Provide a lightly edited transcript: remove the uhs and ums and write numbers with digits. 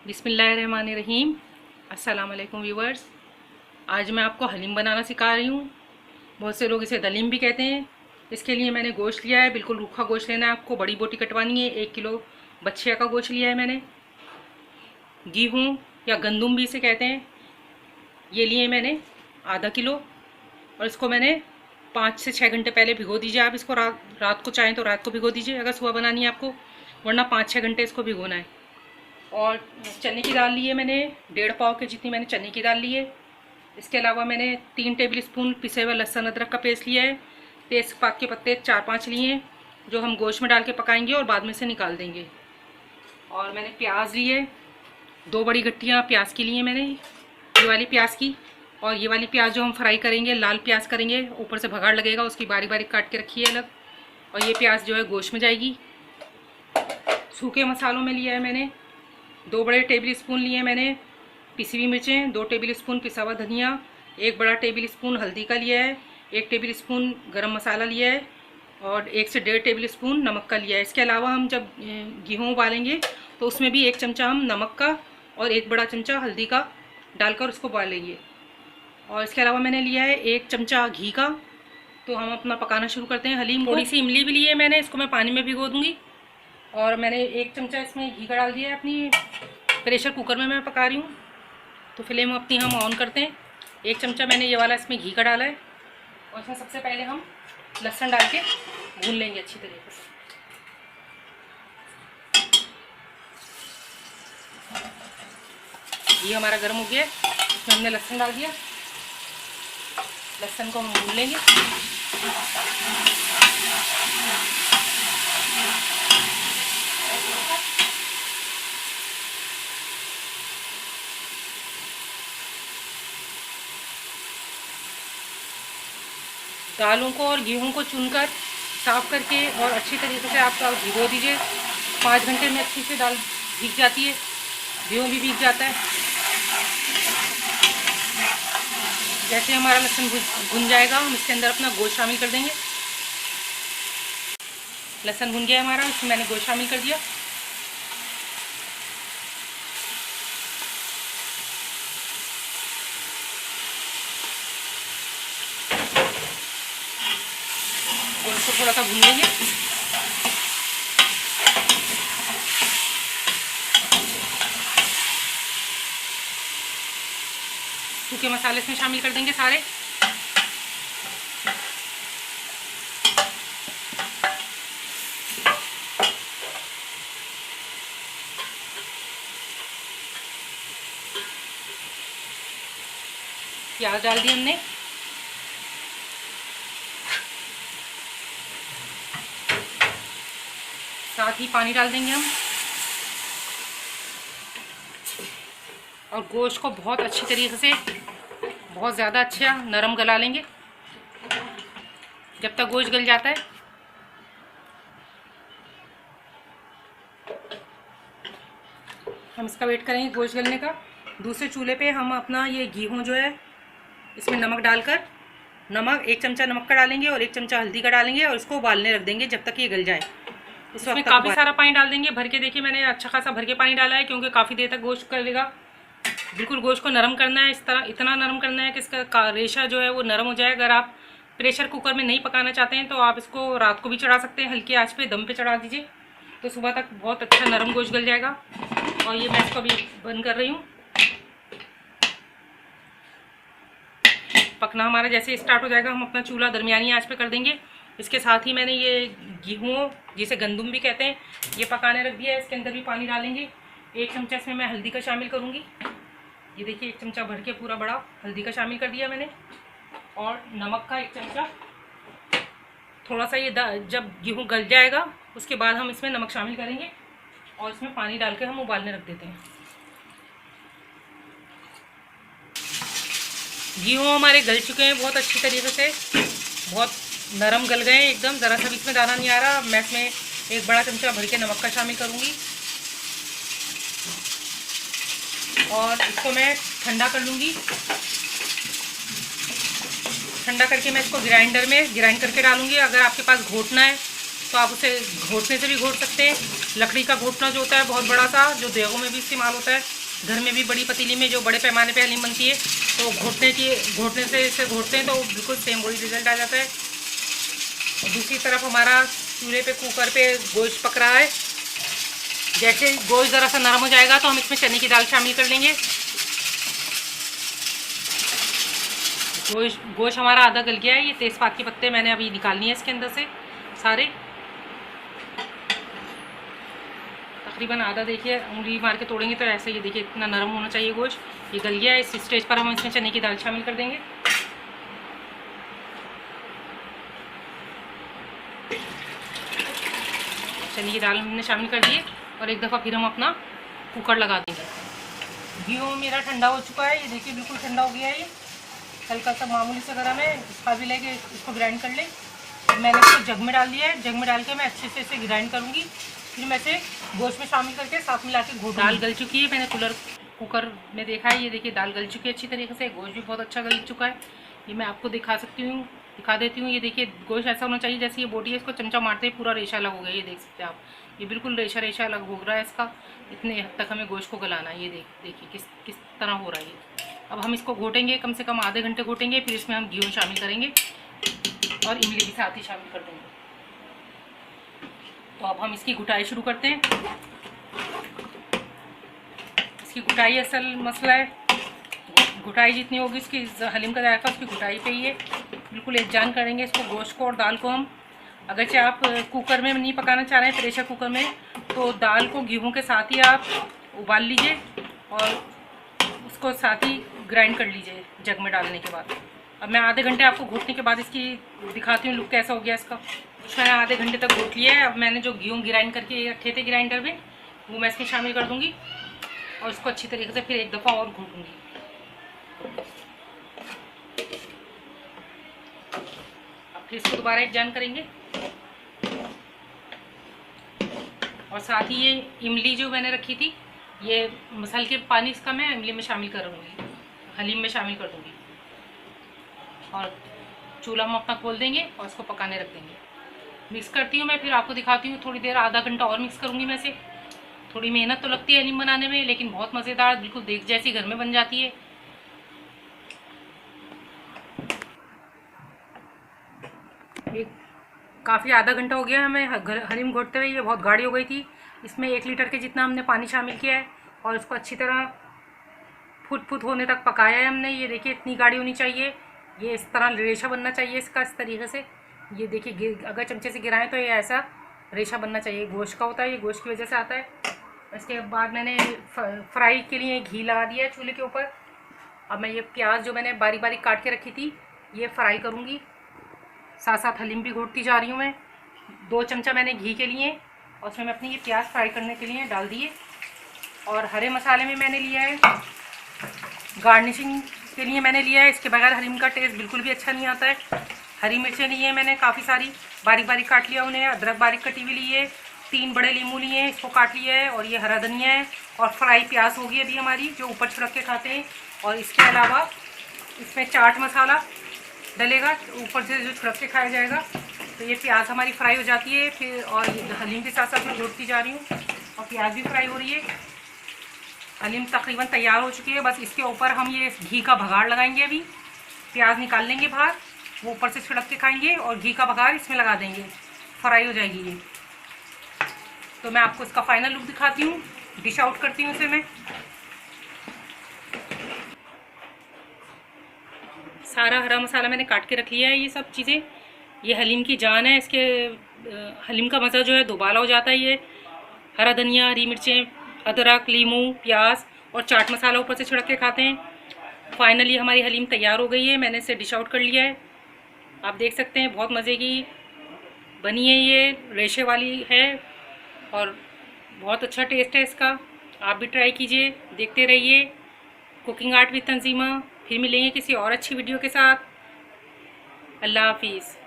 बिस्मिल्लाहिर्रहमानिर्रहीम। अस्सलाम वालेकुम व्यूवर्स। आज मैं आपको हलीम बनाना सिखा रही हूँ। बहुत से लोग इसे दलीम भी कहते हैं। इसके लिए मैंने गोश्त लिया है, बिल्कुल रूखा गोश्त लेना है आपको। बड़ी बोटी कटवानी है। 1 किलो बछिया का गोश्त लिया है मैंने। गेहूँ या गंदुम भी इसे कहते हैं, ये लिए मैंने आधा किलो। और इसको मैंने 5 से 6 घंटे पहले भिगो दीजिए। आप इसको रात को चाहें तो रात को भिगो दीजिए अगर सुबह बनानी है आपको, वरना 5-6 घंटे इसको भिगोना है। और चने की दाल ली है मैंने, 1.5 पाव के जितनी मैंने चने की दाल ली है। इसके अलावा मैंने 3 टेबल स्पून पिसे हुए लहसुन अदरक का पेस्ट लिया है। तेज़पात के पत्ते 4-5 लिए हैं, जो हम गोश्त में डाल के पकाएंगे और बाद में से निकाल देंगे। और मैंने प्याज ली है, 2 बड़ी गट्टियाँ प्याज की ली हैं मैंने, ये वाली प्याज की। और ये वाली प्याज जो हम फ्राई करेंगे, लाल प्याज करेंगे, ऊपर से भगाड़ लगेगा, उसकी बारीक बारीक काट के रखी है अलग। और ये प्याज जो है गोश्त में जाएगी। सूखे मसालों में लिया है मैंने 2 बड़े टेबल स्पून लिए मैंने पिसी हुई मिर्चें, 2 टेबल स्पून पिसा हुआ धनिया, 1 बड़ा टेबल स्पून हल्दी का लिया है, 1 टेबल स्पून गरम मसाला लिया है और 1 से 1.5 टेबल स्पून नमक का लिया है। इसके अलावा हम जब गेहूँ उबालेंगे तो उसमें भी 1 चमचा हम नमक का और 1 बड़ा चमचा हल्दी का डालकर उसको उबालेंगे। और इसके अलावा मैंने लिया है 1 चमचा घी का। तो हम अपना पकाना शुरू करते हैं हलीम। थोड़ी सी इमली भी ली है मैंने, इसको मैं पानी में भिगो दूँगी। और मैंने 1 चमचा इसमें घी का डाल दिया है। अपनी प्रेशर कुकर में मैं पका रही हूँ, तो फ्लेम अपनी हम ऑन करते हैं। 1 चमचा मैंने ये वाला इसमें घी का डाला है। और इसमें सबसे पहले हम लहसुन डाल के भून लेंगे अच्छी तरीके से। घी हमारा गर्म हो गया है, इसमें हमने लहसुन डाल दिया। लहसुन को हम भून लेंगे। दालों को और गेहूं को चुनकर साफ करके और अच्छी तरीके से आप भिगो दीजिए। 5 घंटे में अच्छी से दाल भीग जाती है, गेहूं भी भीग जाता है। जैसे हमारा लहसुन भुन जाएगा, हम इसके अंदर अपना गोश्त शामिल कर देंगे। लहसुन भुन गया हमारा, इसमें मैंने गोश्त शामिल कर दिया। और इसको थोड़ा सा भून लेंगे। सूखे मसाले इसमें शामिल कर देंगे सारे। प्याज डाल दिए हमने। साथ ही पानी डाल देंगे हम। और गोश्त को बहुत अच्छी तरीके से, बहुत ज़्यादा अच्छा नरम गला लेंगे जब तक गोश्त गल जाता है। हम इसका वेट करेंगे गोश्त गलने का। दूसरे चूल्हे पे हम अपना ये गेहूँ जो है, इसमें नमक डालकर, 1 चमचा नमक का डालेंगे और 1 चमचा हल्दी का डालेंगे और इसको उबालने रख देंगे जब तक ये गल जाए। इसमें काफ़ी सारा पानी डाल देंगे भर के। देखिए मैंने अच्छा खासा भर के पानी डाला है, क्योंकि काफ़ी देर तक गोश्त गलेगा। बिल्कुल गोश्त को नरम करना है, इस तरह इतना नरम करना है कि इसका रेशा जो है वो नरम हो जाए। अगर आप प्रेशर कुकर में नहीं पकाना चाहते हैं तो आप इसको रात को भी चढ़ा सकते हैं, हल्की आंच पे दम पे चढ़ा दीजिए, तो सुबह तक बहुत अच्छा नरम गोश्त गल जाएगा। और ये मैं इसको अभी बंद कर रही हूँ। पकना हमारा जैसे स्टार्ट हो जाएगा, हम अपना चूल्हा दरमियानी आंच पे कर देंगे। इसके साथ ही मैंने ये गेहूँ, जिसे गंदुम भी कहते हैं, ये पकाने रख दिया है। इसके अंदर भी पानी डालेंगे। 1 चमचा इसमें मैं हल्दी का शामिल करूँगी। ये देखिए 1 चमचा भर के पूरा बड़ा हल्दी का शामिल कर दिया मैंने। और नमक का 1 चमचा। थोड़ा सा ये जब गेहूँ गल जाएगा उसके बाद हम इसमें नमक शामिल करेंगे और इसमें पानी डाल के हम उबालने रख देते हैं। गेहूँ हमारे गल चुके हैं बहुत अच्छी तरीके से, बहुत नरम गल गए हैं एकदम, ज़रा सा भी इसमें दाना नहीं आ रहा। मैं इसमें 1 बड़ा चमचा भर के नमक का शामिल करूँगी और इसको मैं ठंडा कर लूँगी। ठंडा करके मैं इसको ग्राइंडर में ग्राइंड करके डालूँगी। अगर आपके पास घोटना है तो आप उसे घोटने से भी घोट सकते हैं। लकड़ी का घोटना जो होता है बहुत बड़ा सा, जो देगों में भी इस्तेमाल होता है, घर में भी बड़ी पतीली में जो बड़े पैमाने पे हलीम बनती है, तो घोटने से इसे घोटते हैं तो बिल्कुल सेम वही रिजल्ट आ जाता है। और दूसरी तरफ हमारा चूल्हे पे कुकर पे गोश्त पक रहा है। जैसे गोश्त ज़रा सा नरम हो जाएगा तो हम इसमें चने की दाल शामिल कर लेंगे। गोश्त हमारा आधा गल गया है। ये तेज़पात के पत्ते मैंने अभी निकालनी है इसके अंदर से सारे, तकरीबन आधा। देखिए उंगली मार के तोड़ेंगे तो ऐसे, ये देखिए इतना नरम होना चाहिए गोश्त। ये गल गया है। इस स्टेज पर हम इसमें चने की दाल शामिल कर देंगे। चने की दाल हमने शामिल कर दी है और एक दफ़ा फिर हम अपना कुकर लगा देंगे। घी मेरा ठंडा हो चुका है। ये देखिए बिल्कुल ठंडा हो गया है। ये हल्का सा मामूली सा गर्म है। इस काबिल है कि इसको ग्राइंड कर लें। मैंने इसको जग में डाल दिया है। जग में डाल के मैं अच्छे से इसे ग्राइंड करूँगी। फिर मैं इसे गोश्त में शामिल करके साथ मिला के घोट। दाल गल चुकी है। मैंने कुकर में देखा है। ये देखिए दाल गल चुकी है अच्छी तरीके से। गोश्त भी बहुत अच्छा गल चुका है। ये मैं आपको दिखा देती हूँ। ये देखिए गोश्त ऐसा होना चाहिए जैसे ये बोटी है, इसको चमचा मारते ही पूरा रेशा अलग हो गया। ये देख सकते हैं आप, ये बिल्कुल रेशा अलग हो रहा है इसका। इतने हद तक हमें गोश्त को गलाना है। ये देखिए किस तरह हो रहा है ये। अब हम इसको घोटेंगे, कम से कम आधे घंटे घोटेंगे। फिर इसमें हम घी शामिल करेंगे और इमली भी साथ ही शामिल कर देंगे। तो अब हम इसकी घुटाई शुरू करते हैं। इसकी घुटाई असल मसला है। घुटाई जितनी होगी इसकी हलीम का जायका उसकी घुटाई पे ही है। बिल्कुल एक जान करेंगे इसको, गोश्त को और दाल को हम। अगरचे आप कुकर में नहीं पकाना चाह रहे हैं, प्रेशर कुकर में, तो दाल को गेहूं के साथ ही आप उबाल लीजिए और उसको साथ ही ग्राइंड कर लीजिए जग में डालने के बाद। अब मैं आधे घंटे आपको घोटने के बाद इसकी दिखाती हूँ लुक कैसा हो गया इसका। मैंने आधे घंटे तक घोट लिया है। अब मैंने जो गेहूँ ग्राइंड करके रखे थे ग्राइंडर में, वो मैं इसमें शामिल कर दूँगी और इसको अच्छी तरीके से फिर एक दफ़ा और घोटूँगी। अब फिर इसको दोबारा एक जान करेंगे और साथ ही ये इमली जो मैंने रखी थी, ये मसल के पानी इसका मैं इमली में शामिल करूँगी, हलीम में शामिल कर दूँगी। और चूल्हा हम अपना खोल देंगे और इसको पकाने रख देंगे। मिक्स करती हूँ मैं, फिर आपको दिखाती हूँ। थोड़ी देर, आधा घंटा और मिक्स करूँगी मैं इसे। थोड़ी मेहनत तो लगती है हलीम बनाने में, लेकिन बहुत मज़ेदार, बिल्कुल देख जैसी घर में बन जाती है। काफ़ी आधा घंटा हो गया हमें हलीम घोटते हुए। ये बहुत गाढ़ी हो गई थी। इसमें 1 लीटर के जितना हमने पानी शामिल किया है और उसको अच्छी तरह फुट होने तक पकाया है हमने। ये देखिए इतनी गाढ़ी होनी चाहिए। ये इस तरह रेशा बनना चाहिए इसका, इस तरीके से। ये देखिए अगर चमचे से गिराएं तो ये ऐसा रेशा बनना चाहिए। गोश्त का होता है, ये गोश्त की वजह से आता है। इसके बाद मैंने फ्राई के लिए घी लगा दिया है चूल्हे के ऊपर। अब मैं ये प्याज जो मैंने बारीक बारीक काट के रखी थी, ये फ्राई करूँगी। साथ साथ हलीम भी घोटती जा रही हूँ मैं। 2 चमचा मैंने घी के लिए और उसमें मैं अपनी ये प्याज फ्राई करने के लिए डाल दिए। और हरे मसाले में मैंने लिया है, गार्निशिंग के लिए मैंने लिया है। इसके बगैर हलीम का टेस्ट बिल्कुल भी अच्छा नहीं आता है। हरी मिर्चें ली हैं मैंने काफ़ी सारी, बारीक बारीक काट लिया उन्हें। अदरक बारीक कटी हुई ली है। 3 बड़े नींबू लिए हैं, इसको काट लिया है। और ये हरा धनिया है और फ्राई प्याज होगी अभी हमारी, जो ऊपर छिड़क के खाते हैं। और इसके अलावा इसमें चाट मसाला डलेगा ऊपर से, जो छिड़क के खाया जाएगा। तो ये प्याज हमारी फ्राई हो जाती है फिर, और हलीम के साथ साथ मैं जोड़ती जा रही हूँ और प्याज भी फ्राई हो रही है। हलीम तकरीबन तैयार हो चुकी है। बस इसके ऊपर हम ये घी का भगाड़ लगाएंगे। अभी प्याज निकाल लेंगे बाहर, वो ऊपर से छिड़क के खाएंगे और घी का भगाड़ इसमें लगा देंगे, फ्राई हो जाएगी ये। तो मैं आपको इसका फाइनल लुक दिखाती हूँ, डिश आउट करती हूँ इसे मैं। सारा हरा मसाला मैंने काट के रख लिया है। ये सब चीज़ें, ये हलीम की जान है। इसके हलीम का मज़ा जो है दोबाला हो जाता है। ये हरा धनिया, हरी मिर्चें, अदरक, लीमू, प्याज और चाट मसाला ऊपर से छिड़क के खाते हैं। फाइनली हमारी हलीम तैयार हो गई है। मैंने इसे डिश आउट कर लिया है। आप देख सकते हैं बहुत मज़े की बनी है। ये रेशे वाली है और बहुत अच्छा टेस्ट है इसका। आप भी ट्राई कीजिए, देखते रहिए कुकिंग आर्ट विद तंजीमा। फिर मिलेंगे किसी और अच्छी वीडियो के साथ। अल्लाह हाफिज़।